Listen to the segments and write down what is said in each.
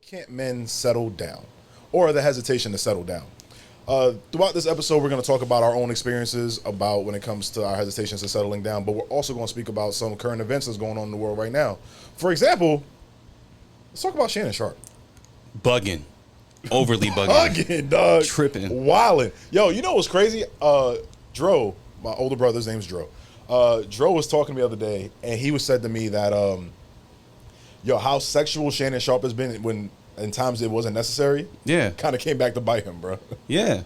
Can't men settle down, or the hesitation to settle down? Throughout this episode, we're going to talk about our own experiences about when it comes to our hesitations to settling down, but we're also going to speak about some current events that's going on in the world right now. For example, let's talk about Shannon Sharpe. Bugging. Overly bugging. Bugging, dog. Tripping. Wilding. Yo, you know what's crazy? Dro, my older brother's name's Dro. Dro was talking to me the other day, and he was said to me that, how sexual Shannon Sharpe has been when in times it wasn't necessary. Yeah. Kind of came back to bite him, bro. Yeah.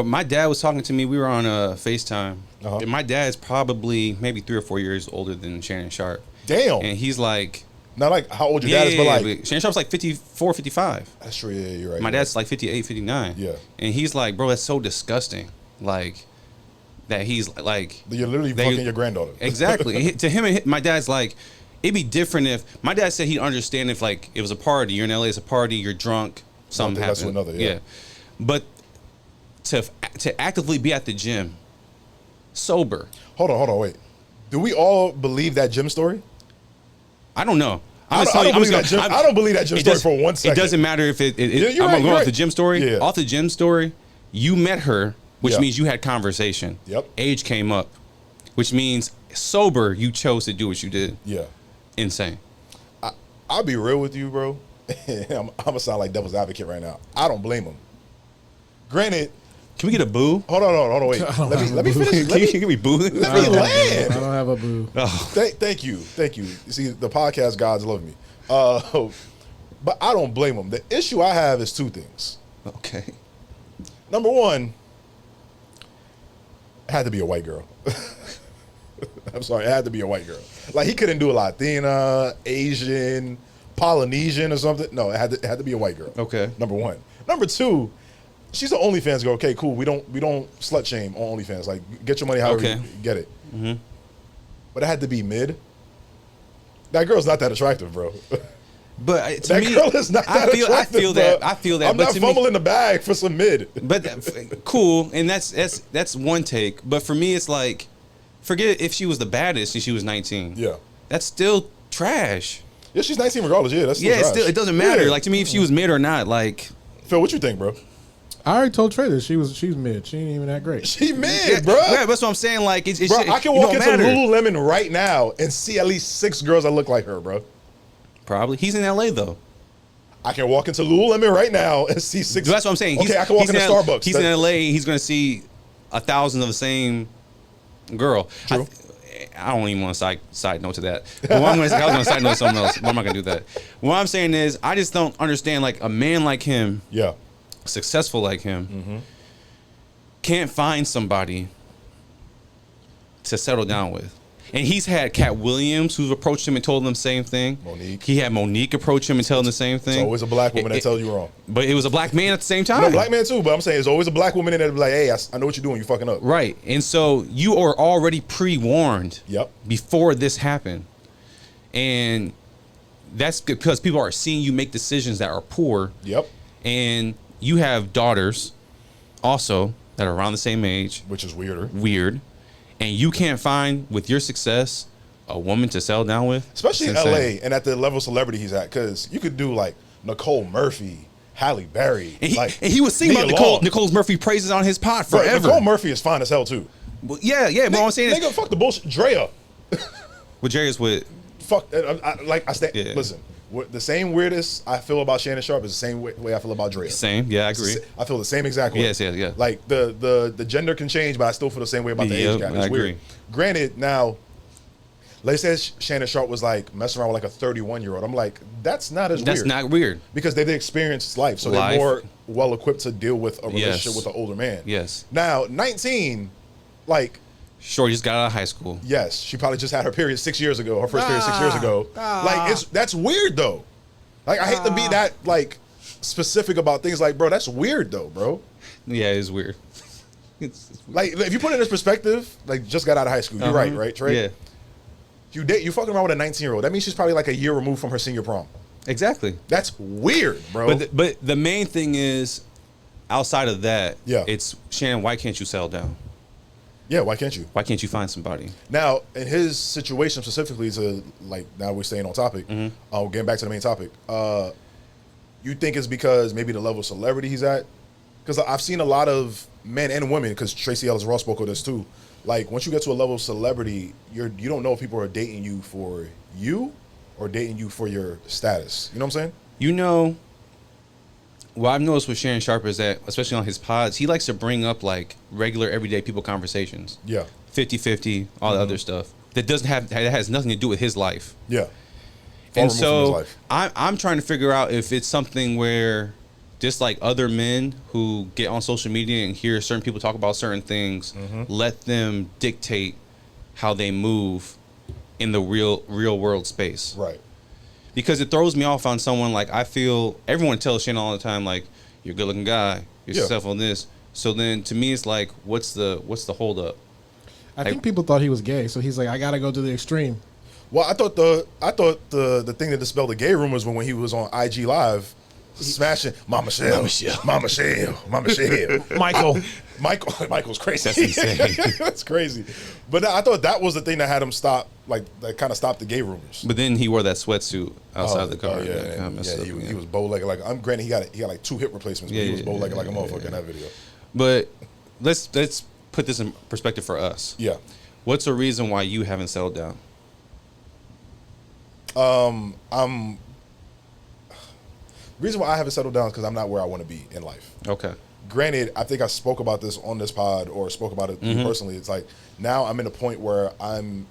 My dad was talking to me. We were on FaceTime. Uh-huh. And my dad's probably maybe 3 or 4 years older than Shannon Sharpe. Damn. And he's like... Not like how old your dad is, but like... Shannon Sharpe's like 54, 55. That's true, yeah, you're right. My dad's like 58, 59. Yeah. And he's like, bro, that's so disgusting. Like, that he's like... You're literally fucking your granddaughter. Exactly. To him, my dad's like... It'd be different if my dad said he'd understand if like it was a party. You're in LA, it's a party. You're drunk. Something happened. That's another. Yeah. But to actively be at the gym, sober. Hold on, wait. Do we all believe that gym story? I don't know. I don't believe that gym story for 1 second. It doesn't matter if I'm going off the gym story. Yeah. Off the gym story, you met her, which means you had conversation. Yep. Age came up, which means sober, you chose to do what you did. Yeah. Insane. I'll be real with you, bro. I'm gonna sound like devil's advocate right now. I don't blame him. Granted, can we get a boo? Hold on, wait. Let me finish. Can you give me boo? Let me land. I don't have a boo. Oh. Thank you. You see, the podcast gods love me. But I don't blame him. The issue I have is two things. Okay. Number one, it had to be a white girl. I'm sorry, it had to be a white girl. Like, he couldn't do a Latina, Asian, Polynesian or something. No, it had to be a white girl. Okay. Number one. Number two, she's an OnlyFans girl. Okay, cool. We don't slut shame on OnlyFans. Like, get your money however you get it. Mm-hmm. But it had to be mid. That girl's not that attractive, bro. But to that me, girl is not that attractive. I feel that. I'm not fumbling the bag for some mid. But cool, and that's one take. But for me, it's like, forget if she was the baddest and she was 19. Yeah. That's still trash. Yeah, she's 19 regardless. Yeah, that's still trash. It doesn't matter. Yeah. Like, to me, if she was mid or not, like. Phil, what you think, bro? I already told Trey that she's mid. She ain't even that great. She mid, bro. Yeah, that's what I'm saying. Like, bro, I can walk into Lululemon right now and see at least 6 girls that look like her, bro. Probably. He's in LA though. I can walk into Lululemon right now and see 6. That's what I'm saying. Okay, I can walk into Starbucks. He's in LA. He's going to see 1,000 of the same girl. True. I don't even want to side note to that. But I was going to side note to something else. But I'm not going to do that. What I'm saying is, I just don't understand, like, a man like him, successful like him, can't find somebody to settle down with. And he's had Cat Williams, who's approached him and told him the same thing. Monique. He had Monique approach him and tell him the same thing. It's always a black woman that tells you wrong. But it was a black man at the same time. No, black man too, but I'm saying it's always a black woman in there that be like, hey, I know what you're doing. You're fucking up. Right. And so you are already pre-warned before this happened. And that's because people are seeing you make decisions that are poor. Yep. And you have daughters also that are around the same age. Which is weirder. Weird. And you can't find, with your success, a woman to settle down with. Especially in LA and at the level of celebrity he's at. Because you could do like Nicole Murphy, Halle Berry. And he was singing about Nicole Murphy praises on his pod forever. Bro, Nicole Murphy is fine as hell too. Well, yeah. But I'm saying nigga, fuck the bullshit. Drea. What Drea's with? Fuck. Listen. The same weirdest I feel about Shannon Sharpe is the same way I feel about Drea. Same, yeah, I agree. I feel the same exact way. Yes, yeah. Like the gender can change, but I still feel the same way about the age gap. It's I weird. agree. Granted, now, let's say Shannon Sharpe was like messing around with like a 31-year-old. I'm like, that's not as weird. That's not weird. Because they've experienced life, so they're more well equipped to deal with a relationship with an older man. Yes. Now, 19, like. Shorty just got out of high school. Yes, she probably just had her period 6 years ago. Her first period 6 years ago. Like that's weird though. Like I hate to be that like specific about things. Like, bro, that's weird though, bro. Yeah, it's weird. It's weird. Like if you put it in this perspective, like just got out of high school. You're right, Trey? Yeah. You fucking around with a 19-year-old. That means she's probably like a year removed from her senior prom. Exactly. That's weird, bro. But the main thing is, outside of that, Yeah. it's Shannon. Why can't you settle down? Yeah, why can't you? Why can't you find somebody? Now, in his situation specifically, to like now we're staying on topic. Getting back to the main topic. you think it's because maybe the level of celebrity he's at? Because I've seen a lot of men and women, because Tracy Ellis Ross spoke of this too. Like, once you get to a level of celebrity, you don't know if people are dating you for you or dating you for your status. You know what I'm saying? You know, what I've noticed with Shannon Sharpe is that, especially on his pods, he likes to bring up like regular everyday people conversations. Yeah. 50-50, all the other stuff that has nothing to do with his life. Yeah. And so I'm trying to figure out if it's something where just like other men who get on social media and hear certain people talk about certain things, let them dictate how they move in the real world space. Right. Because it throws me off on someone like, I feel everyone tells Shannon all the time, like, you're a good looking guy, you're successful in this. So then to me it's like, what's the hold up? I think people thought he was gay, so he's like, I gotta go to the extreme. Well, I thought the thing that dispelled the gay rumors when he was on IG Live, smashing Mama Shell, Michael's crazy. That's insane. That's crazy. But I thought that was the thing that had him stop, like that kind of stopped the gay rumors. But then he wore that sweatsuit outside the car. He was bow-legged. Like, I'm granted he got like 2 hip replacements, but he was bow-legged like a motherfucker in that video. But let's put this in perspective for us. Yeah. What's the reason why you haven't settled down? The reason why I haven't settled down is because I'm not where I want to be in life. Okay. Granted, I think I spoke about this on this pod or spoke about it personally. It's like now I'm in a point where I'm,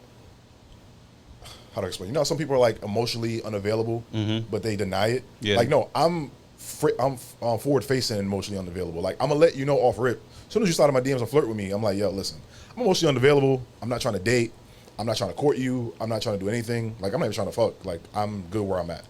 how to explain? You know, some people are like emotionally unavailable, but they deny it. Yeah. Like, no, I'm forward facing and emotionally unavailable. Like, I'm gonna let you know off rip. As soon as you start on my DMs and flirt with me, I'm like, yo, listen, I'm emotionally unavailable. I'm not trying to date. I'm not trying to court you. I'm not trying to do anything. Like, I'm not even trying to fuck. Like, I'm good where I'm at.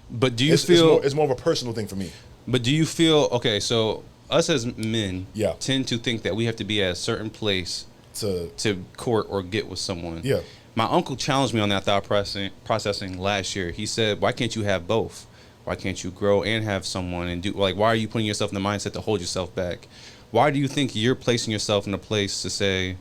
But do you feel it's more of a personal thing for me? But do you feel okay? So us as men, Yeah. tend to think that we have to be at a certain place to court or get with someone. Yeah. My uncle challenged me on that thought processing last year. He said, "Why can't you have both? Why can't you grow and have someone and do like? Why are you putting yourself in the mindset to hold yourself back? Why do you think you're placing yourself in a place to say,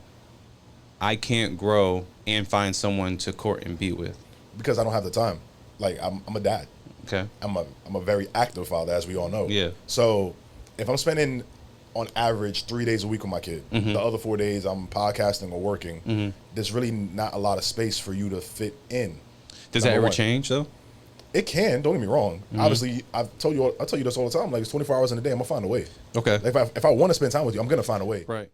I can't grow and find someone to court and be with?" Because I don't have the time. Like, I'm a dad. Okay. I'm a very active father, as we all know. Yeah. So if I'm spending on average 3 days a week with my kid, the other 4 days I'm podcasting or working, there's really not a lot of space for you to fit in. Does that ever change though? It can. Don't get me wrong. Obviously, I tell you this all the time. Like, it's 24 hours in a day. I'm gonna find a way. Okay. Like, if I want to spend time with you, I'm gonna find a way. Right.